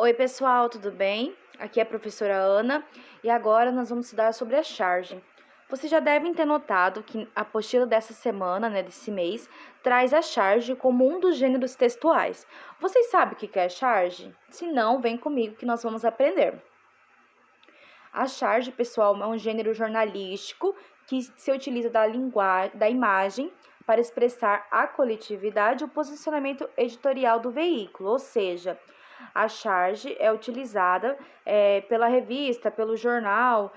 Oi pessoal, tudo bem? Aqui é a professora Ana e agora nós vamos estudar sobre a charge. Vocês já devem ter notado que a apostila dessa semana, desse mês, traz a charge como um dos gêneros textuais. Vocês sabem o que é charge? Se não, vem comigo que nós vamos aprender. A charge, pessoal, é um gênero jornalístico que se utiliza da imagem para expressar a coletividade e o posicionamento editorial do veículo, ou seja, a charge é utilizada pela revista, pelo jornal,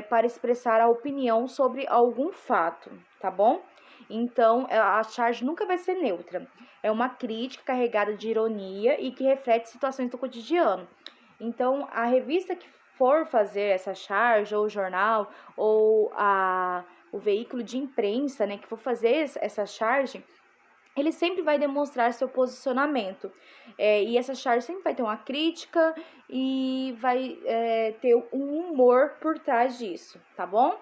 para expressar a opinião sobre algum fato, tá bom? Então, a charge nunca vai ser neutra. É uma crítica carregada de ironia e que reflete situações do cotidiano. Então, a revista que for fazer essa charge, ou o jornal, ou o veículo de imprensa, que for fazer essa charge, ele sempre vai demonstrar seu posicionamento. E essa charge sempre vai ter uma crítica e vai ter um humor por trás disso, tá bom?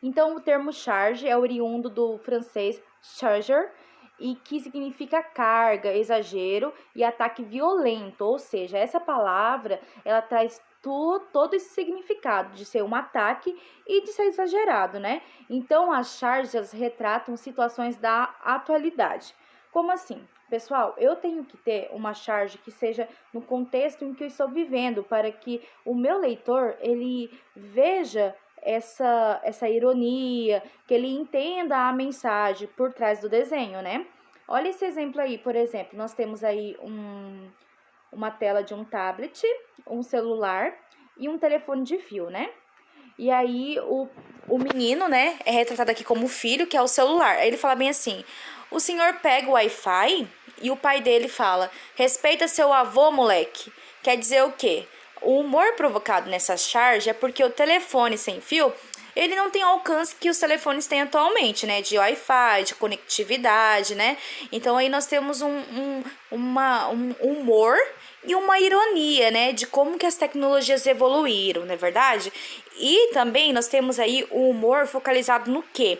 Então, o termo charge é oriundo do francês charger, e que significa carga, exagero e ataque violento, ou seja, essa palavra ela traz todo esse significado de ser um ataque e de ser exagerado, né? Então, as charges retratam situações da atualidade. Como assim? Pessoal, eu tenho que ter uma charge que seja no contexto em que eu estou vivendo, para que o meu leitor, ele veja essa ironia, que ele entenda a mensagem por trás do desenho, né? Olha esse exemplo aí, por exemplo, nós temos aí uma tela de um tablet, um celular e um telefone de fio, né? E aí o menino, né, é retratado aqui como filho, que é o celular. Aí ele fala bem assim: o senhor pega o Wi-Fi? E o pai dele fala: respeita seu avô, moleque. Quer dizer o quê? O humor provocado nessa charge é porque o telefone sem fio, ele não tem o alcance que os telefones têm atualmente, né? De Wi-Fi, de conectividade, né? Então aí nós temos um humor e uma ironia, né? De como que as tecnologias evoluíram, não é verdade? E também nós temos aí o humor focalizado no quê?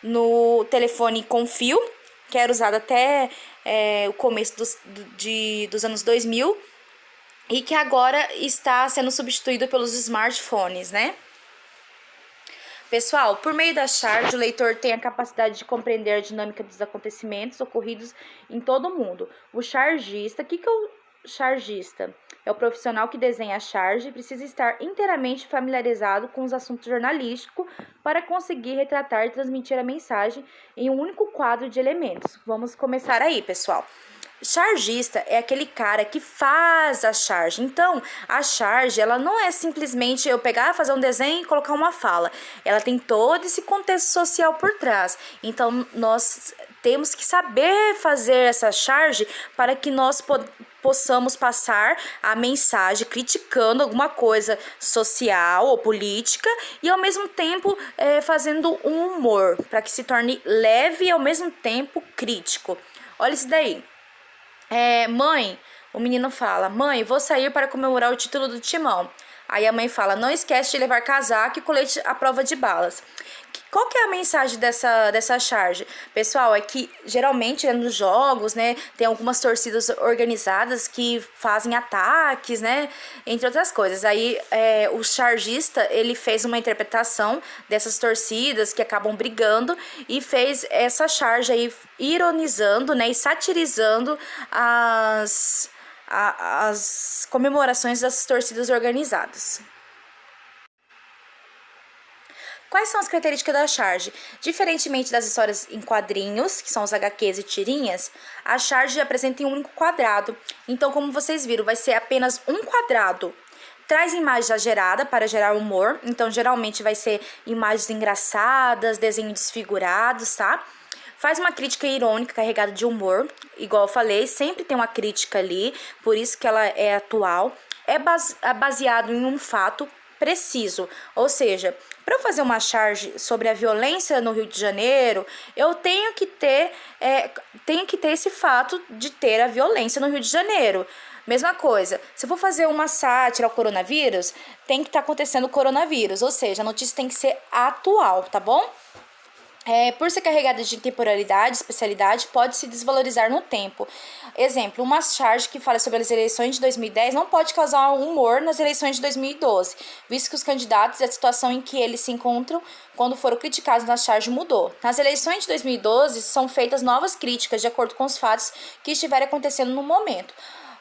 No telefone com fio, que era usado até o começo dos anos 2000, e que agora está sendo substituído pelos smartphones, né? Pessoal, por meio da charge, o leitor tem a capacidade de compreender a dinâmica dos acontecimentos ocorridos em todo o mundo. O chargista, o que é o chargista? É o profissional que desenha a charge e precisa estar inteiramente familiarizado com os assuntos jornalísticos para conseguir retratar e transmitir a mensagem em um único quadro de elementos. Vamos começar aí, pessoal. Chargista é aquele cara que faz a charge. Então, a charge, ela não é simplesmente eu pegar, fazer um desenho e colocar uma fala. Ela tem todo esse contexto social por trás. Então, nós temos que saber fazer essa charge para que nós possamos passar a mensagem criticando alguma coisa social ou política e ao mesmo tempo fazendo um humor para que se torne leve e ao mesmo tempo crítico. Olha isso daí. Mãe, o menino fala: mãe, vou sair para comemorar o título do Timão. Aí a mãe fala: não esquece de levar casaco e colete à prova de balas. Qual que é a mensagem dessa charge? Pessoal, é que geralmente nos jogos, né, tem algumas torcidas organizadas que fazem ataques, né, entre outras coisas. Aí o chargista, ele fez uma interpretação dessas torcidas que acabam brigando e fez essa charge aí ironizando, né, e satirizando as comemorações das torcidas organizadas. Quais são as características da charge? Diferentemente das histórias em quadrinhos, que são os HQs e tirinhas, a charge apresenta em um único quadrado. Então, como vocês viram, vai ser apenas um quadrado. Traz imagem exagerada para gerar humor. Então, geralmente vai ser imagens engraçadas, desenhos desfigurados, tá? Faz uma crítica irônica carregada de humor. Igual eu falei, sempre tem uma crítica ali, por isso que ela é atual. É baseado em um fato preciso, ou seja, para eu fazer uma charge sobre a violência no Rio de Janeiro, eu tenho que ter esse fato de ter a violência no Rio de Janeiro. Mesma coisa, se eu for fazer uma sátira ao coronavírus, tem que estar acontecendo o coronavírus, ou seja, a notícia tem que ser atual, tá bom? Por ser carregada de temporalidade, especialidade, pode se desvalorizar no tempo. Exemplo, uma charge que fala sobre as eleições de 2010 não pode causar humor nas eleições de 2012, visto que os candidatos e a situação em que eles se encontram quando foram criticados na charge mudou. Nas eleições de 2012, são feitas novas críticas de acordo com os fatos que estiverem acontecendo no momento.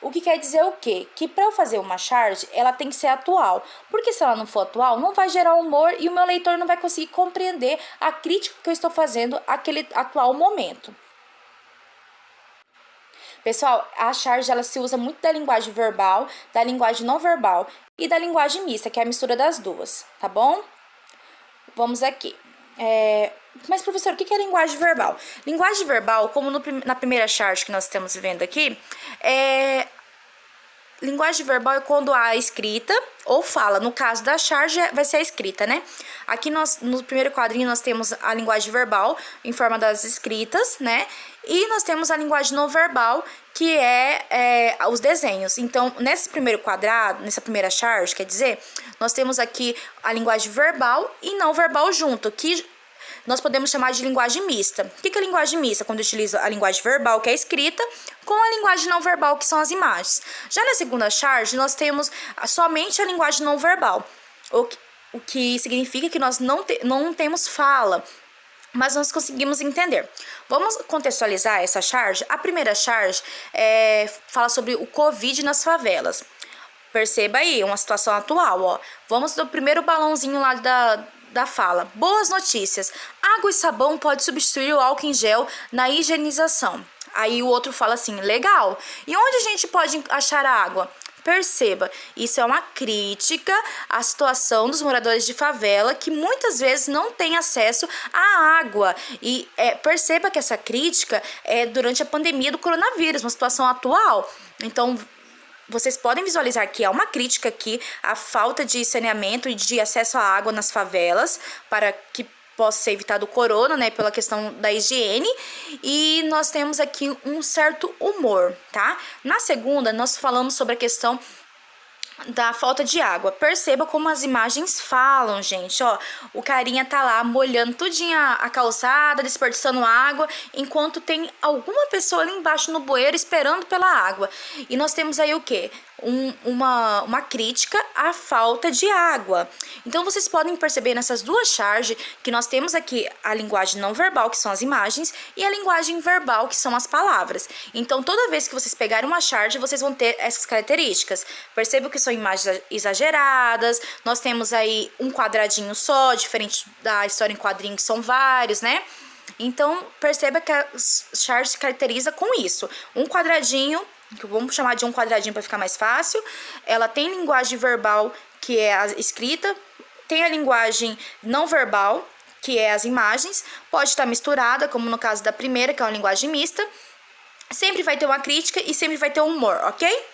O que quer dizer o quê? Que para eu fazer uma charge, ela tem que ser atual. Porque se ela não for atual, não vai gerar humor e o meu leitor não vai conseguir compreender a crítica que eu estou fazendo àquele atual momento. Pessoal, a charge ela se usa muito da linguagem verbal, da linguagem não verbal e da linguagem mista, que é a mistura das duas, tá bom? Vamos aqui. Mas, professor, o que é linguagem verbal? Linguagem verbal, como na primeira charge que nós estamos vendo aqui, linguagem verbal é quando há escrita ou fala. No caso da charge, vai ser a escrita, né? Aqui no primeiro quadrinho nós temos a linguagem verbal em forma das escritas, né? E nós temos a linguagem não verbal, que é os desenhos. Então, nesse primeiro quadrado, nessa primeira charge, quer dizer, nós temos aqui a linguagem verbal e não verbal junto, que nós podemos chamar de linguagem mista. O que é linguagem mista? Quando eu utilizo a linguagem verbal, que é a escrita, com a linguagem não verbal, que são as imagens. Já na segunda charge, nós temos somente a linguagem não verbal, o que significa que nós não temos fala, mas nós conseguimos entender. Vamos contextualizar essa charge. A primeira charge fala sobre o Covid nas favelas. Perceba aí, uma situação atual, ó. Vamos do primeiro balãozinho lá da fala. Boas notícias. Água e sabão pode substituir o álcool em gel na higienização. Aí o outro fala assim, legal. E onde a gente pode achar água? Perceba, isso é uma crítica à situação dos moradores de favela que muitas vezes não têm acesso à água. E perceba que essa crítica é durante a pandemia do coronavírus, uma situação atual. Então, vocês podem visualizar que há uma crítica aqui à falta de saneamento e de acesso à água nas favelas, para que possa ser evitado o corona, né, pela questão da higiene. E nós temos aqui um certo humor, tá? Na segunda, nós falamos sobre a questão da falta de água. Perceba como as imagens falam, gente, ó. O carinha tá lá molhando tudinha a calçada, desperdiçando água, enquanto tem alguma pessoa ali embaixo no bueiro esperando pela água. E nós temos aí o quê? Uma crítica à falta de água. Então, vocês podem perceber nessas duas charges que nós temos aqui a linguagem não verbal, que são as imagens, e a linguagem verbal, que são as palavras. Então, toda vez que vocês pegarem uma charge, vocês vão ter essas características. Perceba que são imagens exageradas, nós temos aí um quadradinho só, diferente da história em quadrinho, que são vários, né? Então, perceba que a charge se caracteriza com isso. Um quadradinho, que vamos chamar de um quadradinho para ficar mais fácil. Ela tem linguagem verbal, que é a escrita, tem a linguagem não verbal, que é as imagens, pode estar misturada, como no caso da primeira, que é uma linguagem mista. Sempre vai ter uma crítica e sempre vai ter um humor, ok?